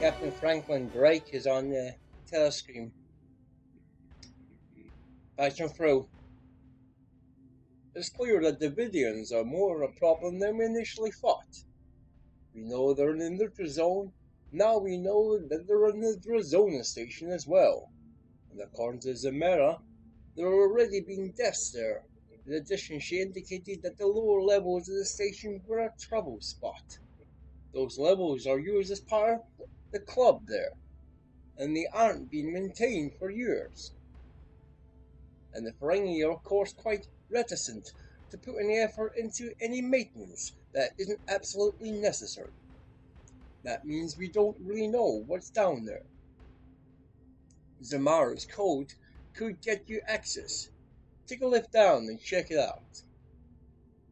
Captain Franklin Drake is on the telescreen. Patching through. It's clear that the Vidians are more a problem than we initially thought. We know they're in the neutral zone. Now we know that they're in the Drazona station as well. And according to Zamera, there are already been deaths there. In addition, she indicated that the lower levels of the station were a trouble spot. Those levels are used as part of the club there, and they aren't being maintained for years. And the Ferengi are of course quite reticent to put any effort into any maintenance that isn't absolutely necessary. That means we don't really know what's down there. Zamara's code could get you access. Take a lift down and check it out.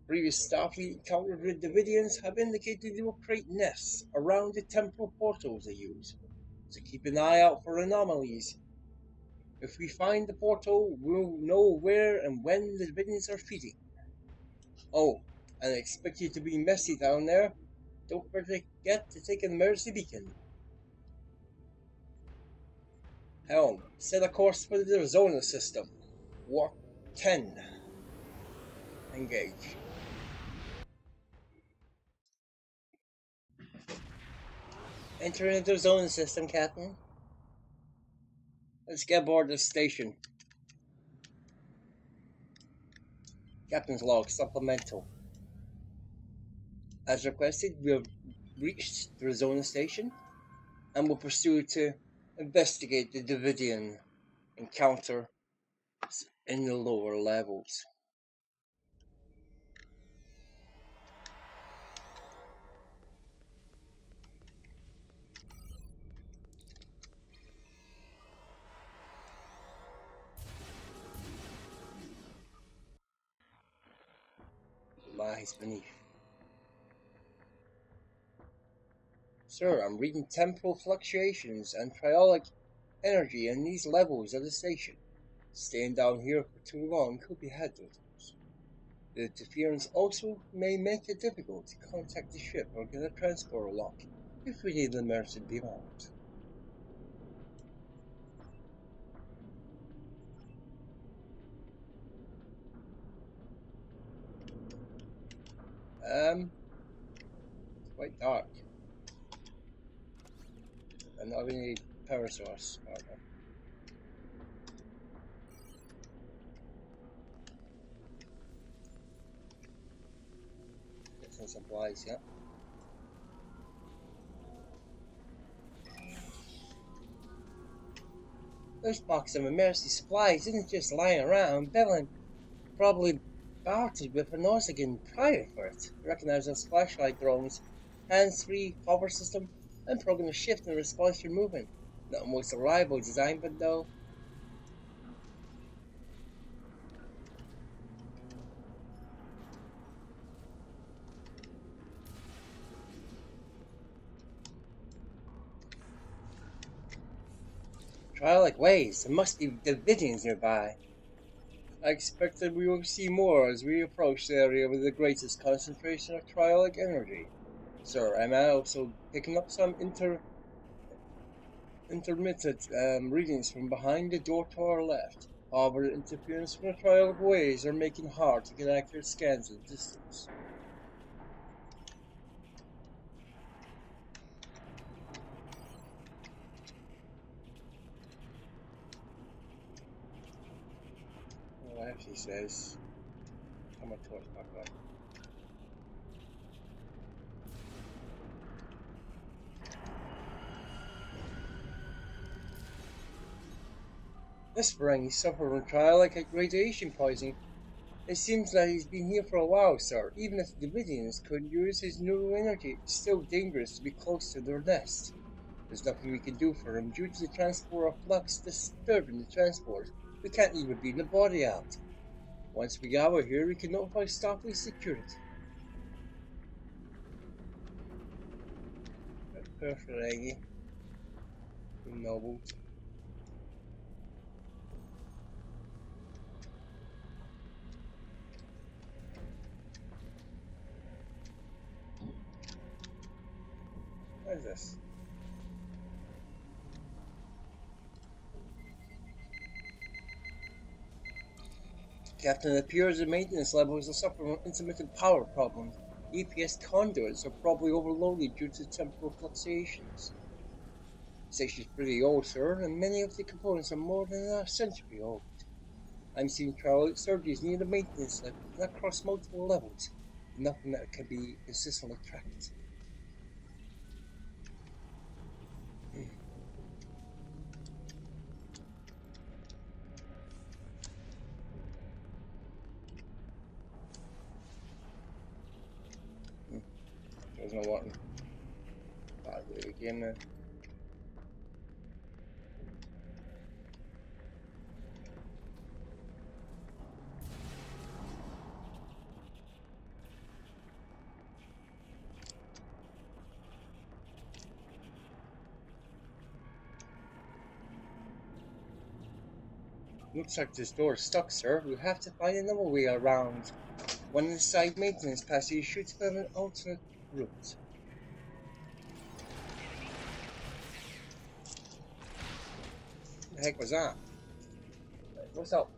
Previous Starfleet encounters with Davidians have indicated they will create nests around the temporal portals they use, so keep an eye out for anomalies. If we find the portal, we'll know where and when the Davidians are feeding. Oh, and I expect you to be messy down there. Don't forget to take an emergency beacon. Helm, set a course for the Arizona system. Warp 10. Engage. Entering the Arizona system, Captain. Let's get aboard the station. Captain's log, supplemental. As requested, we have reached the Arizona station and will pursue to investigate the Davidian encounter in the lower levels. Lies beneath. Sir, I'm reading temporal fluctuations and triolic energy in these levels of the station. Staying down here for too long could be hazardous. The interference also may make it difficult to contact the ship or get a transporter lock if we need an emergency beyond. It's quite dark. And not really power source. Okay. Get some supplies, yeah. This box of emergency supplies isn't just lying around. Bevan probably bartered with an Oregon prior for it. Recognize those flashlight drones, hands-free cover system, and program to shift in response to your movement. Not the most reliable design, but though. Trialic ways. There must be Davidians nearby. I expect that we will see more as we approach the area with the greatest concentration of trialic energy. Sir, I'm also picking up some intermittent readings from behind the door to our left. However, the interference from the trialic waves are making it hard to get accurate scans at distance. Well, it actually says, how much torch back up? This Ferengi suffered from trialic radiation poisoning. It seems that he's been here for a while, sir. Even if the Davidians could use his neural energy, it's still dangerous to be close to their nest. There's nothing we can do for him due to the transport of flux disturbing the transport. We can't even beam the body out. Once we get out of here, we can notify Starfleet security. Perfect, Aggie. Noble. What is this? Captain, it appears the maintenance levels are suffering from intermittent power problems. EPS conduits are probably overloaded due to temporal fluctuations. The station's pretty old, sir, and many of the components are more than a century old. I'm seeing trial surges near the maintenance lift and across multiple levels. Nothing that can be consistently tracked. There's no one. I'll do it again now. Looks like this door is stuck, sir. We'll have to find another way around. One of the side maintenance passages should have an alternate route. What the heck was that? What's up?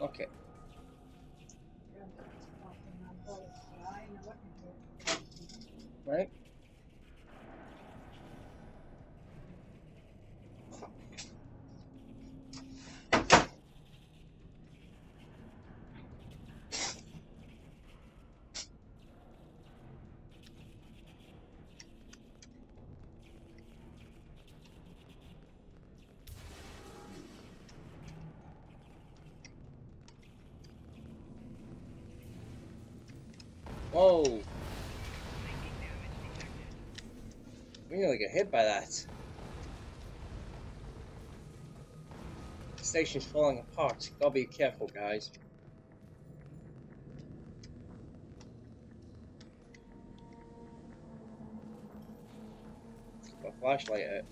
Okay. Right? Whoa! We nearly get hit by that. The station's falling apart. Gotta be careful, guys. Got a flashlight out.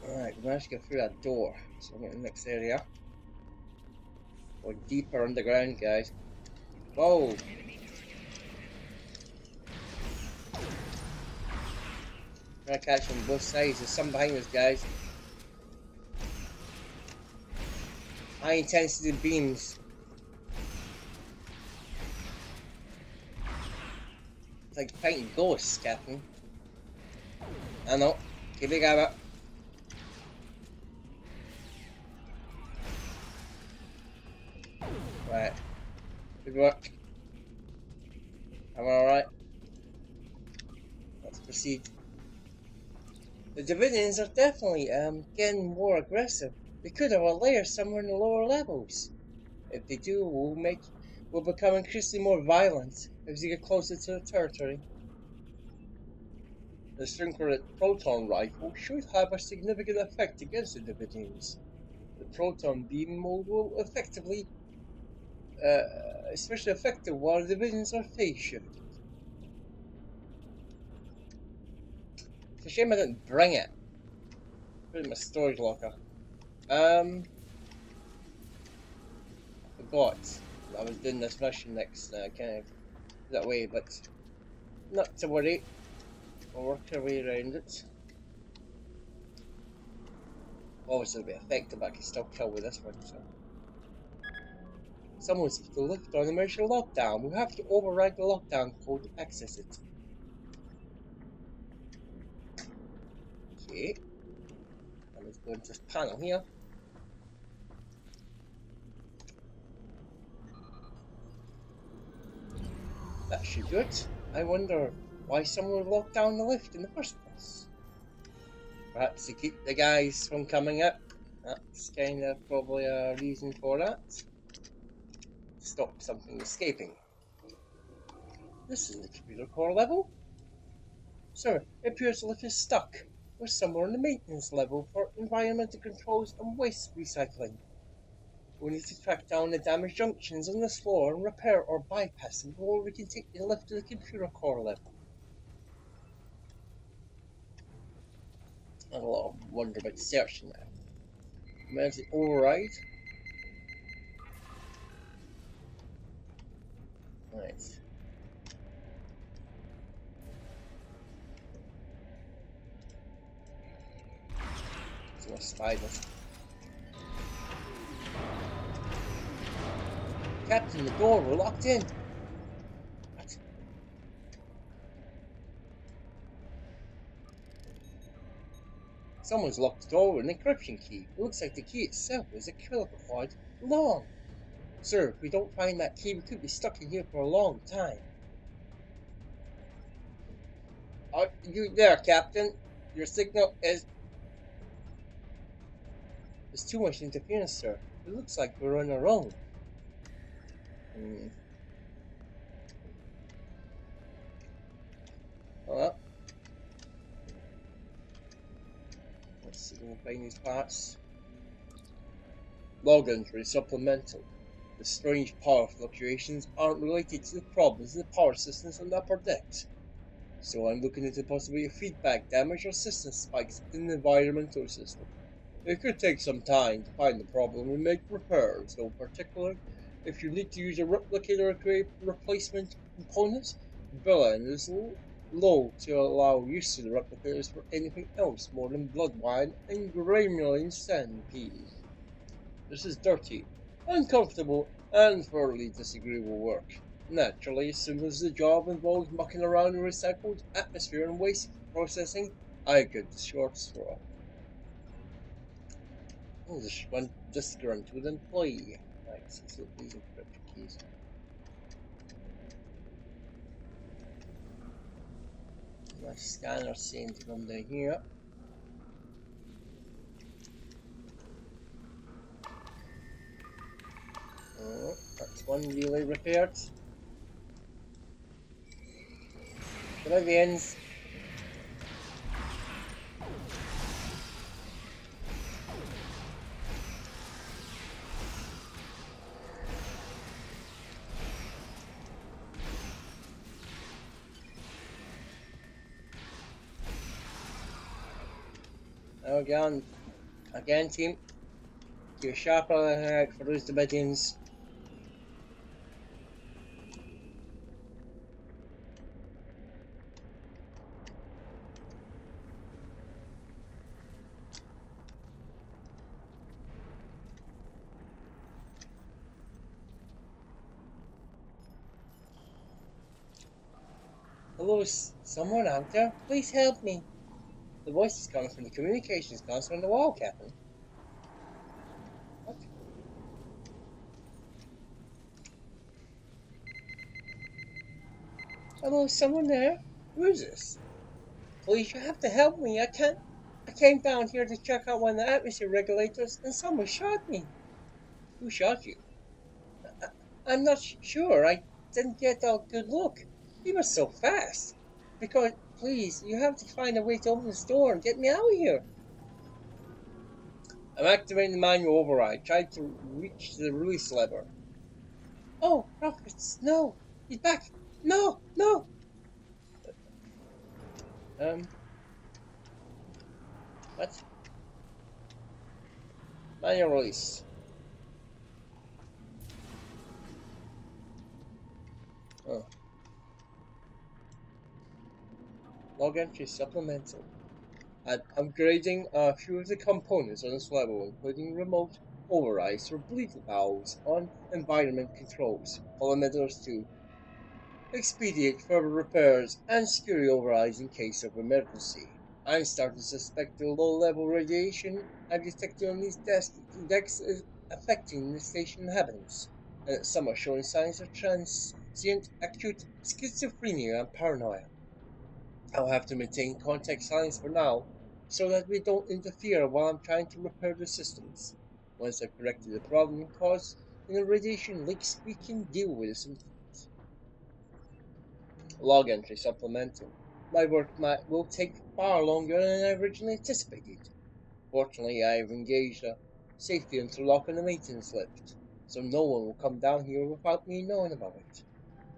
Alright, we managed to get through that door. So we're in the next area. We're deeper underground, guys. Whoa! Trying to catch from both sides. There's some behind us, guys. High intensity beams. It's like fighting ghosts, Captain. I know. Keep it going. Right. Good work. I'm alright. Let's proceed. The Davidians are definitely getting more aggressive. They could have a lair somewhere in the lower levels. If they do, we'll become increasingly more violent as we get closer to the territory. The synchronous proton rifle should have a significant effect against the Davidians. The proton beam will effectively, especially effective while the Davidians are phase shifted. It's a shame I didn't bring it. Put it in my storage locker. Forgot I was doing this mission next kind of that way, but not to worry. We'll work our way around it. Obviously it'll be effective, but I can still kill with this one, so. Someone's put the lift on emergency lockdown. We'll have to override the lockdown code to access it. Okay. And let's go into this panel here. That should do it. I wonder why someone would lock down the lift in the first place. Perhaps to keep the guys from coming up. That's kind of probably a reason for that. Stop something escaping. This isn't the computer core level. Sir, it appears the lift is stuck. We're somewhere in the maintenance level for environmental controls and waste recycling. We need to track down the damaged junctions on this floor and repair or bypass them before we can take the lift to the computer core level. I wonder about searching that. Manage the override. Right. There's more spiders. Captain, the door, we're locked in. What? Someone's locked the door with an encryption key. It looks like the key itself is a kilobyte long. Sir, if we don't find that key, we could be stuck in here for a long time. Are you there, Captain? Your signal is... There's too much interference, sir. It looks like we're on our own. Well, let's see if we can find these parts. Log entry supplemental. The strange power fluctuations aren't related to the problems in the power systems on the upper decks. So I'm looking into the possibility of feedback damage or system spikes in the environmental system. It could take some time to find the problem and make repairs, though particularly if you need to use a replicator to create replacement components, billing is low to allow use of the replicators for anything else more than blood wine and granulating centipede. This is dirty, uncomfortable, and thoroughly disagreeable work. Naturally, as soon as the job involves mucking around in recycled atmosphere and waste processing, I get the short straw. Oh, there's one disgruntled employee. Right, let's look at these encryption keys. My scanner seems to come down here. Oh, that's one relay repaired. Good night, the ends. Again, team. You're sharper for those dimensions. Hello, is someone out there? Please help me. The voice is coming from the communications console on the wall, Captain. What? Hello, is someone there? Who is this? Please, you have to help me. I came down here to check out one of the atmosphere regulators, and someone shot me. Who shot you? I'm not sure. I didn't get a good look. He was so fast. Because, please, you have to find a way to open this door and get me out of here. I'm activating the manual override. Try to reach the release lever. Oh, Rockets, no. He's back. No, no. What? Manual release. Oh. Log entry supplemental. I'm upgrading a few of the components on this level, including remote overrides for bleed valves on environment controls, polymers to expedite further repairs and security overrides in case of emergency. I'm starting to suspect the low-level radiation I've detected on these decks is affecting the station inhabitants, and some are showing signs of transient acute schizophrenia and paranoia. I'll have to maintain contact silence for now, so that we don't interfere while I'm trying to repair the systems. Once I've corrected the problem caused in the radiation leaks, we can deal with the symptoms. Log entry supplemental. My work will take far longer than I originally anticipated. Fortunately, I have engaged a safety interlock in the maintenance lift, so no one will come down here without me knowing about it.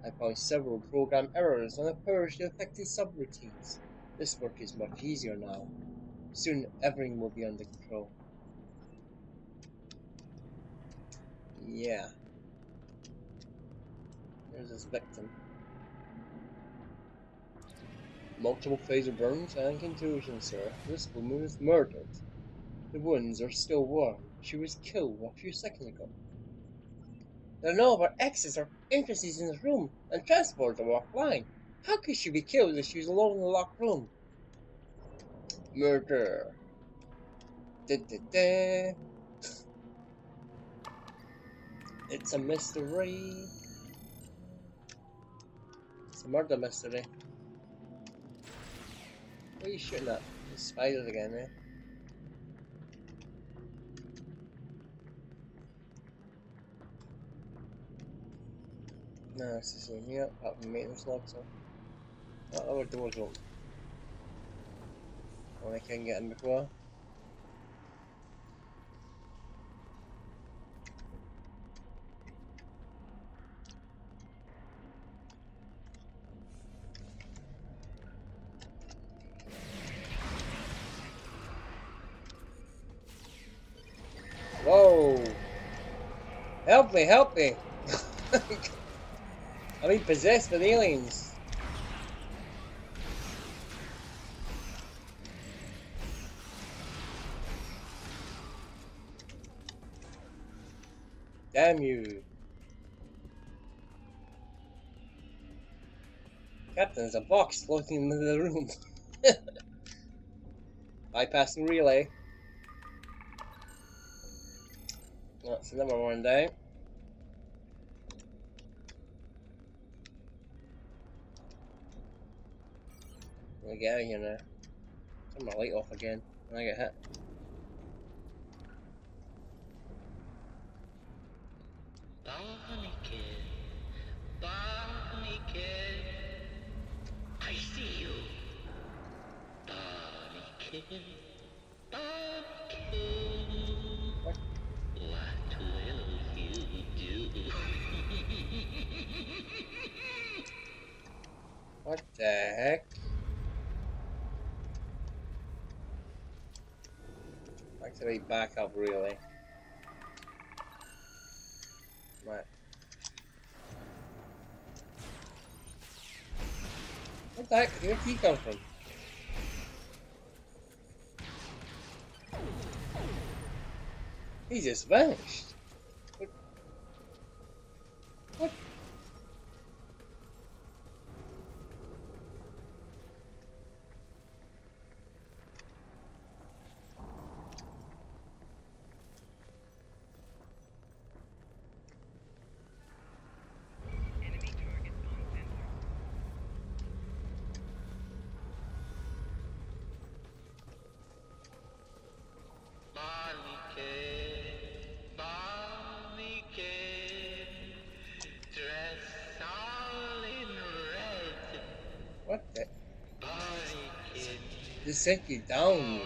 I found several program errors and have purged the affected subroutines. This work is much easier now. Soon everything will be under control. Yeah. There's his victim. Multiple phaser burns and contusions, sir. This woman was murdered. The wounds are still warm. She was killed a few seconds ago. There are no other exits or entrances in the room, and transports are offline. How could she be killed if she was alone in the locked room? Murder. Da, da, da. It's a mystery. It's a murder mystery. What are you shooting at? The spiders again, eh? No, it's the same here. Apart from maintenance log, so. Oh, our door's open. Oh, I can't get in before. Whoa! Help me, help me! I'm being possessed with aliens. Damn you. Captain, there's a box floating in the room. Bypassing relay. That's another one down. Let me get out of here now. Turn my light off again when I get hit. I see you. Barnacle, Barnacle. What? What will you do? What the heck? Activate backup relay. Right. What the heck? Where did he come from? He just vanished. What? What? Dress all in red. What the? Barnacle, They sent you down,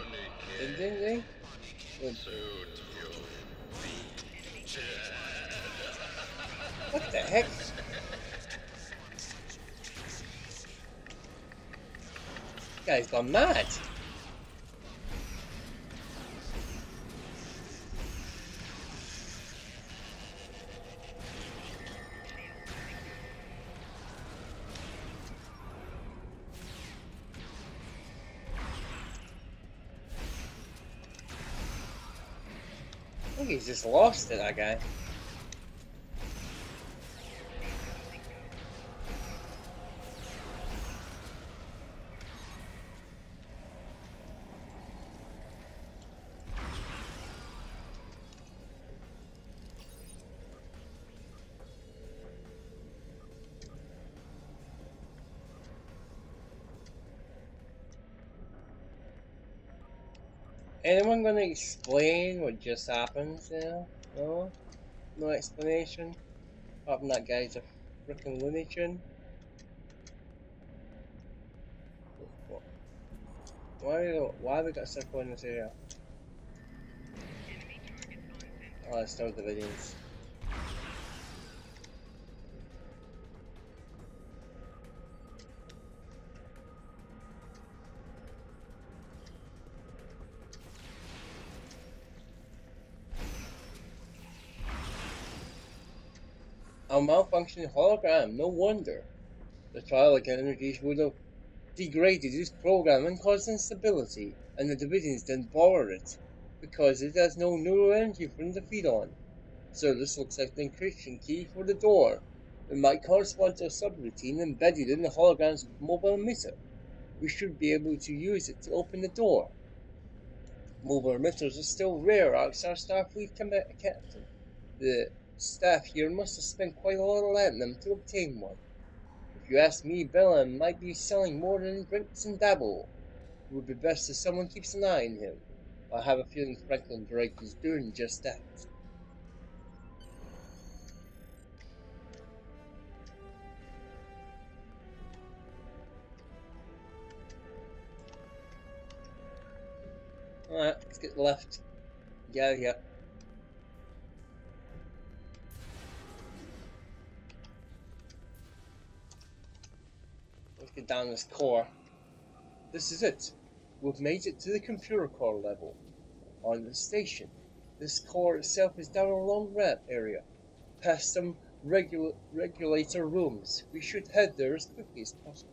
didn't they? suit your feet. What the heck? This guy's gone mad. I think he's just lost it, that guy. Anyone gonna explain what just happened there? No? No explanation? Apart from that guy's a freaking Looney Tune. Why have we got circle in this area? Oh, let's start the videos. A malfunctioning hologram, no wonder. The Twilight energies would have degraded its program and caused instability, and the Davidians didn't bother it, because it has no neural energy for them to feed on. So this looks like the encryption key for the door. It might correspond to a subroutine embedded in the hologram's mobile emitter. We should be able to use it to open the door. Mobile emitters are still rare, asks our Starfleet captain. The staff here must have spent quite a lot on them to obtain one. If you ask me, Bellum might be selling more than drinks and dabble. It would be best if someone keeps an eye on him. I have a feeling Franklin Drake is doing just that. Alright, let's get left. Get out of here. Let's get down this core. This is it. We've made it to the computer core level. On the station. This core itself is down a long ramp area, past some regulator rooms. We should head there as quickly as possible.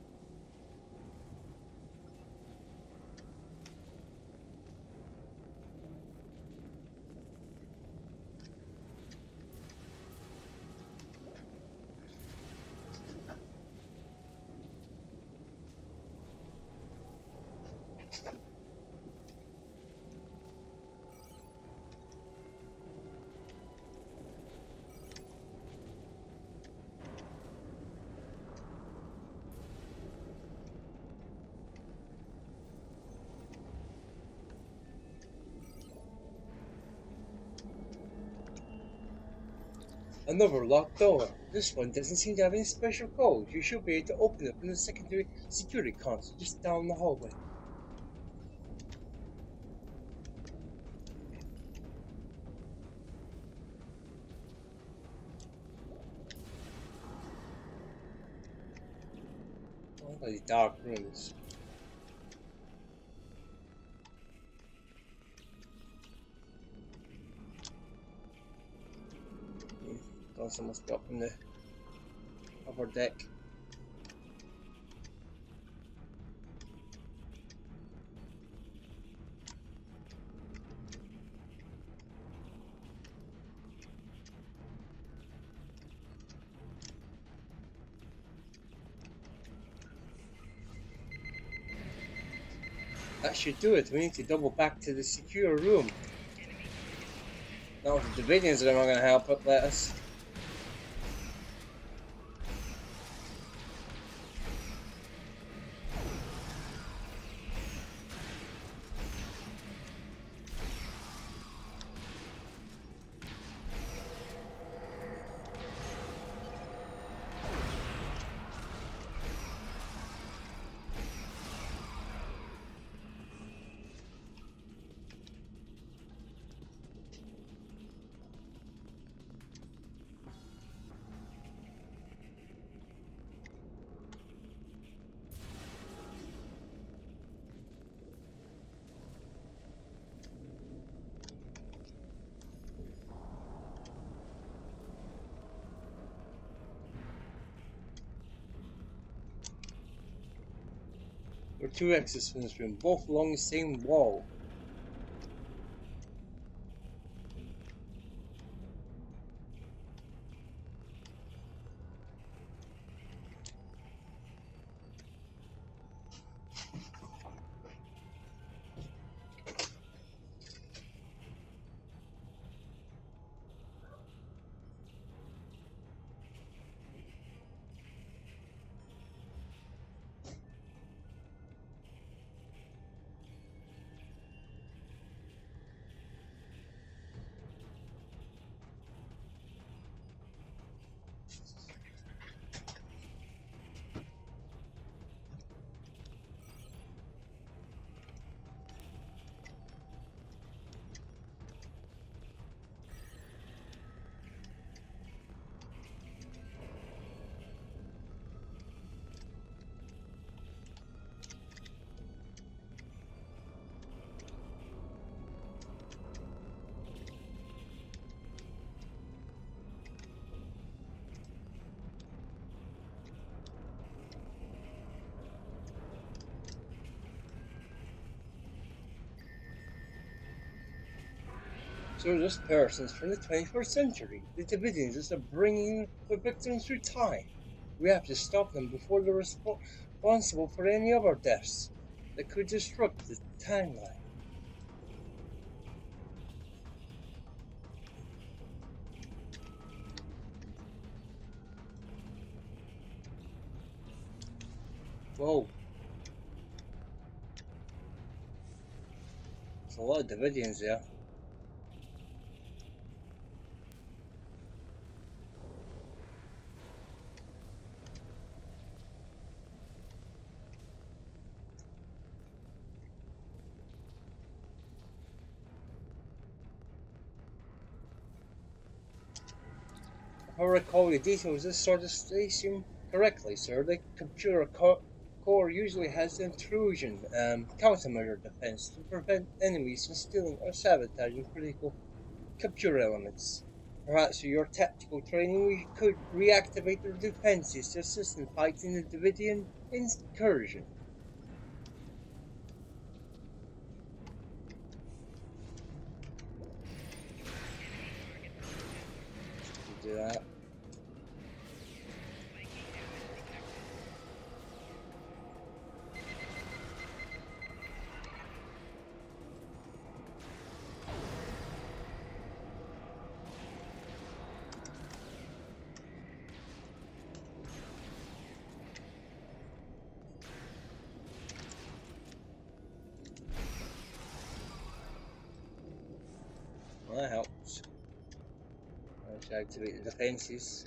Another locked door. This one doesn't seem to have any special codes. You should be able to open it from the secondary security console just down the hallway. Oh, these dark rooms. Also must be up in the upper deck. That should do it. We need to double back to the secure room. Now the Davidians are not going to help it, let us. There are two exits from this room, both along the same wall. So this person's from the 21st century. The Davidians are bringing the victims through time. We have to stop them before they're responsible for any other deaths that could disrupt the timeline. Whoa. There's a lot of Davidians there. If I recall the details of this sort of station correctly, sir, the computer core usually has intrusion countermeasure defense to prevent enemies from stealing or sabotaging critical computer elements. Perhaps with your tactical training we could reactivate their defenses to assist in fighting the Davidian incursion. Do that. Well, that helps. I should activate the defenses.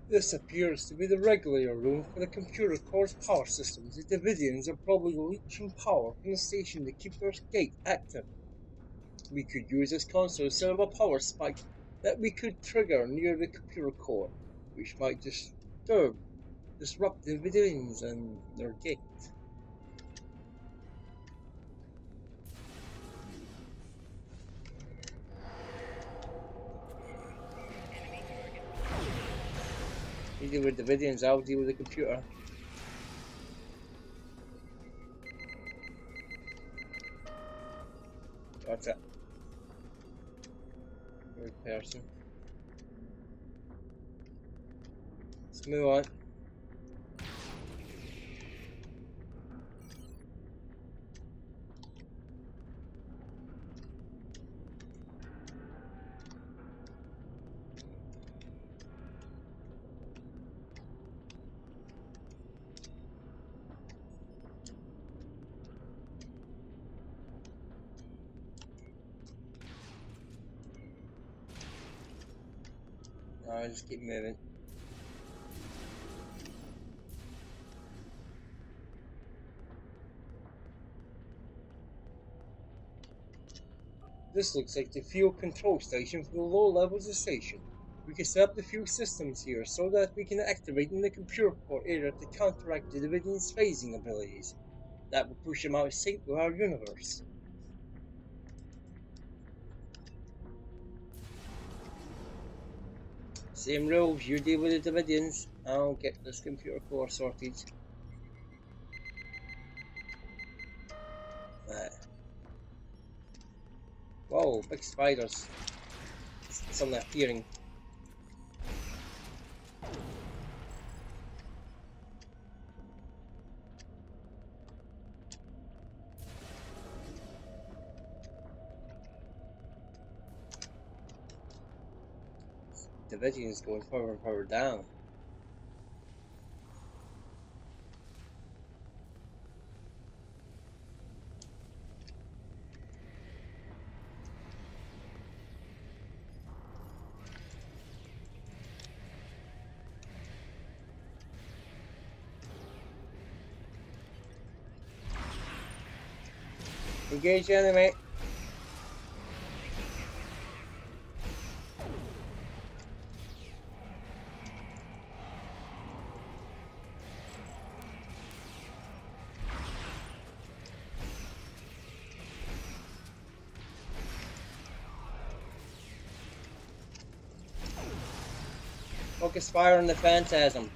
This appears to be the regulator room for the computer core's power systems. The Davidians are probably leeching power from the station to keep their gate active. We could use this console to set up a power spike that we could trigger near the computer core, which might disrupt the Davidians and their gate. You deal with the Davidians, I'll deal with the computer. That's it. Third person. Let's move on. I'll just keep moving. This looks like the fuel control station for the lower levels of the station. We can set up the fuel systems here so that we can activate in the computer core area to counteract the Davidians' phasing abilities. That will push them out of sync with our universe. Same rules, you deal with the Davidians, I'll get this computer core sorted. Right. Whoa, big spiders. Something appearing. Davidians going further and further down. Engage the enemy. Focus fire on the phantasm.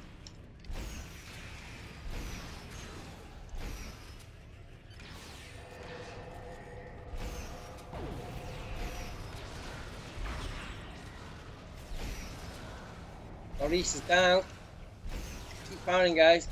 Maurice is down. Keep firing, guys.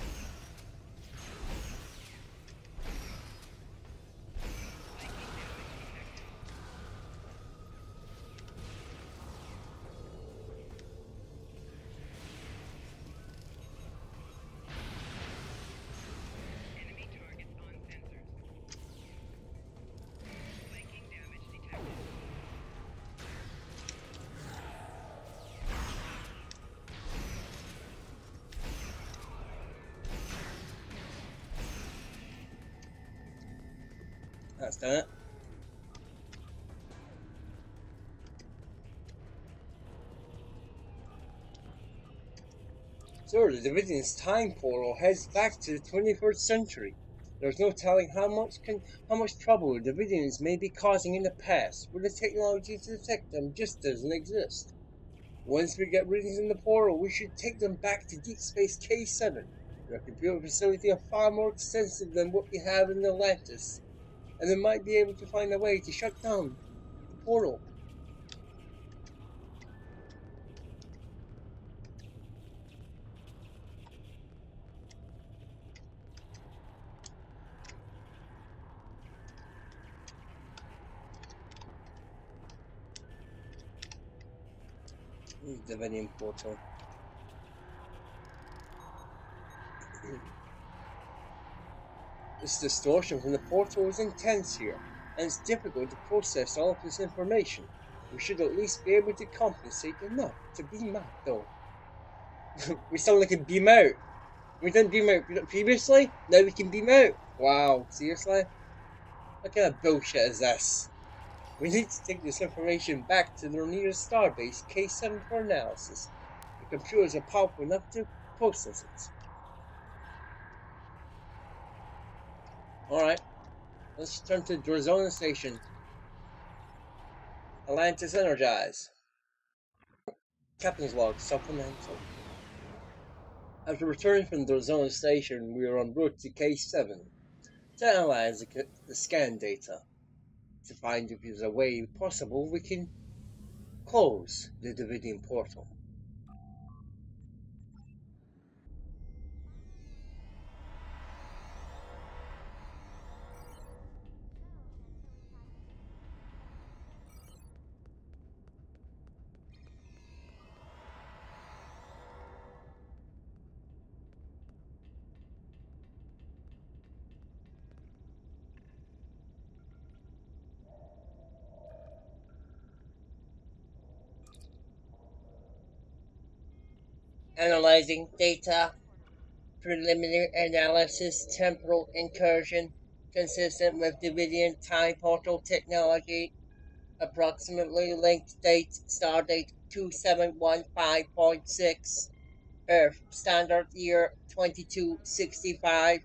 That's done it. Sir, the Davidian's time portal heads back to the 21st century. There's no telling how much trouble the Davidians may be causing in the past, where the technology to detect them just doesn't exist. Once we get readings in the portal, we should take them back to Deep Space K7, their computer facility are far more extensive than what we have in Atlantis, and they might be able to find a way to shut down the portal. The Davidian portal. This distortion from the portal is intense here, and it's difficult to process all of this information. We should at least be able to compensate enough to beam out, though. We sound like a beam out. We didn't beam out previously, now we can beam out. Wow, seriously? What kind of bullshit is this? We need to take this information back to their nearest starbase, K7, for analysis. The computers are powerful enough to process it. Alright, let's turn to Drazona Station. Atlantis energize. Captain's log supplemental. After returning from Drazona Station, we are en route to K7 to analyze the scan data to find if there's a way possible we can close the Davidian portal. Analyzing data. Preliminary analysis temporal incursion consistent with Davidian time portal technology. Approximately linked date stardate 2715.6. Earth standard year 2265.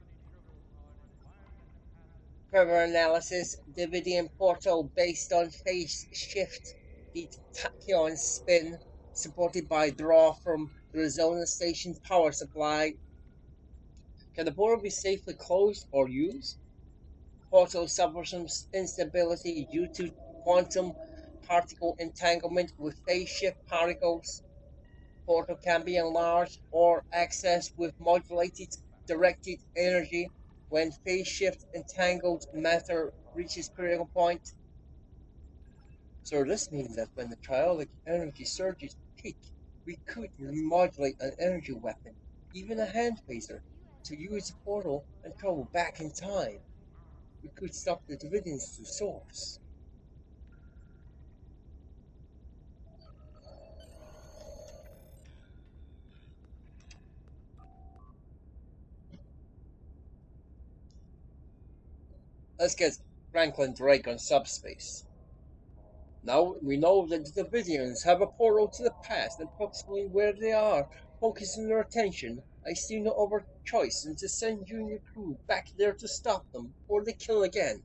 Further analysis Davidian portal based on phase shift the tachyon spin supported by draw from the Arizona Station power supply. Can the portal be safely closed or used? Portal suffers some instability due to quantum particle entanglement with phase shift particles. Portal can be enlarged or accessed with modulated directed energy when phase shift entangled matter reaches critical point. So this means that when the triodic energy surges peak, we could remodulate an energy weapon, even a hand phaser, to use the portal and travel back in time. We could stop the Davidians to source. Let's get Franklin Drake on subspace. Now we know that the Davidians have a portal to the past and approximately where they are, focusing their attention. I see no other choice than to send you and your crew back there to stop them, or they kill again.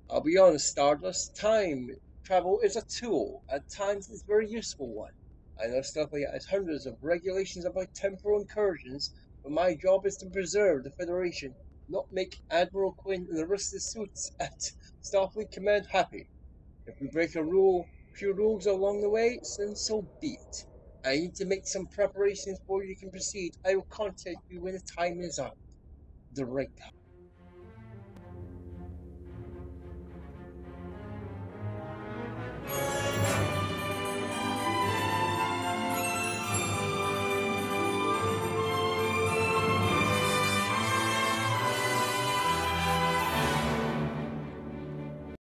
I'll be honest, Stardust, time travel is a tool. At times it's a very useful one. I know Starfleet has hundreds of regulations about temporal incursions, but my job is to preserve the Federation, not make Admiral Quinn and the rest of the suits at Starfleet Command happy. If we break a few rules along the way, then so be it. I need to make some preparations before you can proceed. I will contact you when the time is up. The right time.